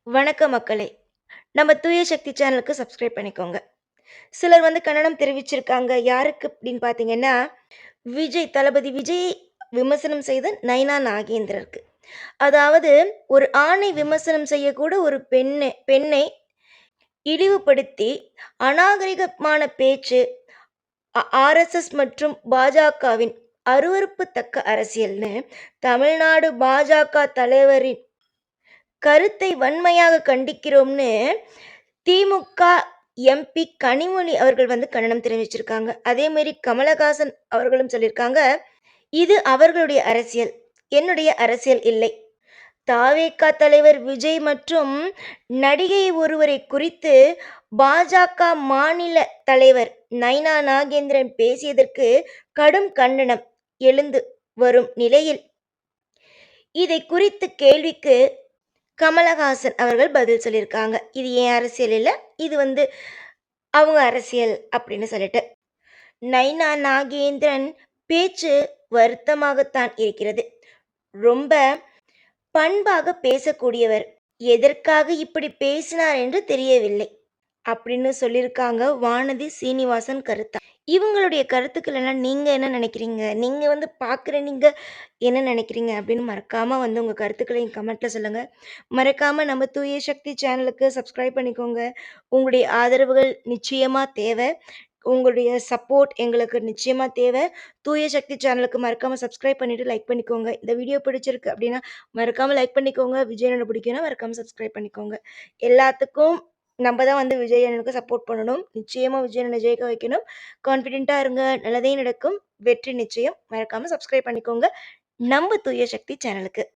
வணக்கம் மக்களே! நம்ம தூய சக்தி சேனலுக்கு சப்ஸ்கிரைப் பண்ணிக்கோங்க. சிலர் கண்டனம் தெரிவிச்சிருக்காங்க. யாருக்கு அப்படின்னு பார்த்தீங்கன்னா, தளபதி விஜய் விமர்சனம் செய்த நைனா நாகேந்திரருக்கு. அதாவது ஒரு ஆணை விமர்சனம் செய்யக்கூட ஒரு பெண்ணை இழிவுபடுத்தி அநாகரிகமான பேச்சு, ஆர்எஸ்எஸ் மற்றும் பாஜகவின் அருவருப்புத்தக்க அரசியல்னு தமிழ்நாடு பாஜக தலைவரின் கருத்தை வன்மையாக கண்டிக்கிறோம்னு திமுக எம்பி கனிமொழி அவர்கள் கண்டனம் தெரிவிச்சிருக்காங்க. அதே மாதிரி கமலஹாசன் அவர்களும் சொல்லியிருக்காங்க, இது அவர்களுடைய அரசியல், என்னுடைய அரசியல் இல்லை. தாவேகா தலைவர் விஜய் மற்றும் நடிகை ஒருவரை குறித்து பாஜக மாநில தலைவர் நைனா நாகேந்திரன் பேசியதற்கு கடும் கண்டனம் எழுந்து வரும் நிலையில் இதை குறித்து கேள்விக்கு கமலஹாசன் அவர்கள் பதில் சொல்லியிருக்காங்க. இது என் அரசியல் இல்லை, இது அவங்க அரசியல் அப்படின்னு சொல்லிட்டு. நைனா நாகேந்திரன் பேச்சு வருத்தமாகத்தான் இருக்கிறது. ரொம்ப பண்பாக பேசக்கூடியவர். எதற்காக இப்படி பேசினார் என்று தெரியவில்லை அப்படின்னு சொல்லியிருக்காங்க வானதி சீனிவாசன் கருத்தா. இவங்களுடைய கருத்துக்கள் எல்லாம் நீங்கள் என்ன நினைக்கிறீங்க? நீங்கள் பார்க்குற நீங்கள் என்ன நினைக்கிறீங்க அப்படின்னு மறக்காமல் உங்கள் கருத்துக்களையும் கமெண்ட்டில் சொல்லுங்கள். மறக்காமல் நம்ம தூய சக்தி சேனலுக்கு சப்ஸ்கிரைப் பண்ணிக்கோங்க. உங்களுடைய ஆதரவுகள் நிச்சயமாக தேவை. உங்களுடைய சப்போர்ட் எங்களுக்கு நிச்சயமாக தேவை. தூய சக்தி சேனலுக்கு மறக்காமல் சப்ஸ்கிரைப் பண்ணிவிட்டு லைக் பண்ணிக்கோங்க. இந்த வீடியோ பிடிச்சிருக்கு அப்படின்னா மறக்காமல் லைக் பண்ணிக்கோங்க. விஜய் அண்ணனை பிடிக்குன்னா மறக்காமல் சப்ஸ்கிரைப் பண்ணிக்கோங்க. எல்லாத்துக்கும் நம்ம தான் விஜய் அண்ணனுக்கு சப்போர்ட் பண்ணணும். நிச்சயமாக விஜய் அண்ணனை ஜெயிக்க வைக்கணும். கான்ஃபிடென்ட்டாக இருங்க, நல்லதே நடக்கும், வெற்றி நிச்சயம். மறக்காமல் சப்ஸ்கிரைப் பண்ணிக்கோங்க நம்ம தூய சக்தி சேனலுக்கு.